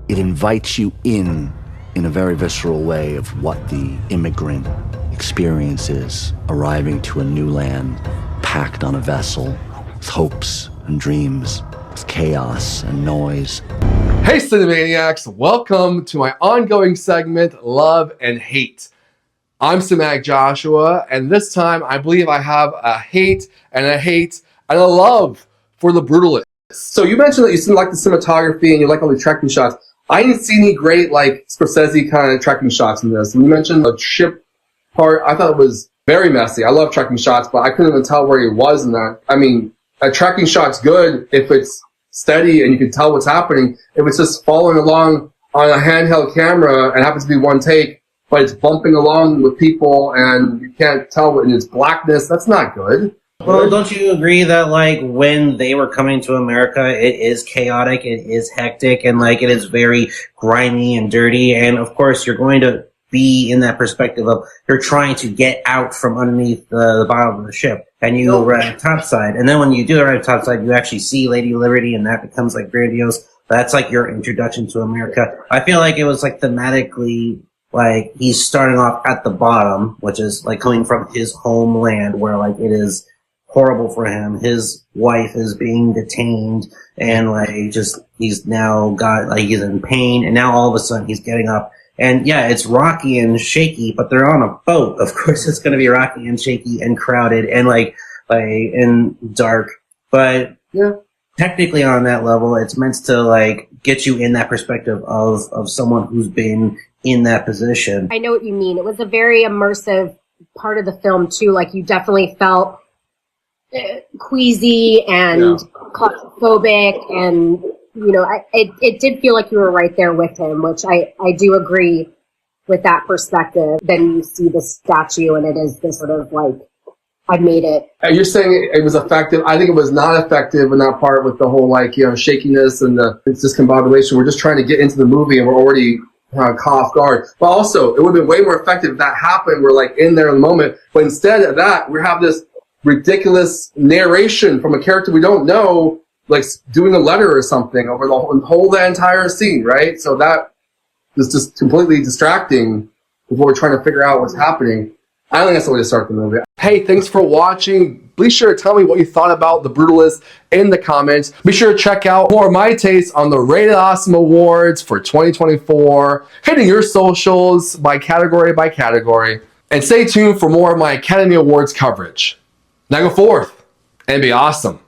it invites you in a very visceral way of what the immigrant experience is, arriving to a new land, packed on a vessel, with hopes and dreams, with chaos and noise. Hey Cinemaniacs, welcome to my ongoing segment, Love and Hate. I'm Cinematic Joshua, and this time I believe I have a hate and a love for the Brutalist. So you mentioned that you like the cinematography and you like all the tracking shots. I didn't see any great, like, Scorsese kind of tracking shots in this. And you mentioned the ship part. I thought it was very messy. I love tracking shots, but I couldn't even tell where he was in that. I mean, a tracking shot's good if it's steady and you can tell what's happening. If it's just following along on a handheld camera and happens to be one take, but it's bumping along with people and you can't tell in its blackness, that's not good. Well, don't you agree that, like, when they were coming to America, it is chaotic, it is hectic, and, like, it is very grimy and dirty, and, of course, you're going to be in that perspective of you're trying to get out from underneath the bottom of the ship, and you arrive topside, and then when you do arrive topside, you actually see Lady Liberty, and that becomes, like, grandiose. That's, like, your introduction to America. I feel like it was, like, thematically, like, he's starting off at the bottom, which is, like, coming from his homeland, where, like, it is horrible for him. His wife is being detained and like just he's now got like he's in pain and now all of a sudden he's getting up and yeah, it's rocky and shaky, but they're on a boat. Of course it's gonna be rocky and shaky and crowded and like and dark. But yeah, technically on that level it's meant to like get you in that perspective of someone who's been in that position. I know what you mean. It was a very immersive part of the film too. Like you definitely felt queasy and claustrophobic, and you know, it did feel like you were right there with him, which I do agree with that perspective. Then you see the statue, and it is this sort of like, I've made it. You're saying it was effective. I think it was not effective in that part with the whole like shakiness and the discombobulation. We're just trying to get into the movie, and we're already caught off guard. But also, it would have been way more effective if that happened. We're like in there in the moment, but instead of that, we have this ridiculous narration from a character we don't know, like doing a letter or something over the entire scene, right? So that is just completely distracting before we're trying to figure out what's happening. I think that's the way to start the movie. Hey, thanks for watching. Be sure to tell me what you thought about The Brutalist in the comments. Be sure to check out more of my takes on the Rated Awesome Awards for 2024, hitting your socials by category. And stay tuned for more of my Academy Awards coverage. Now go forth and be awesome.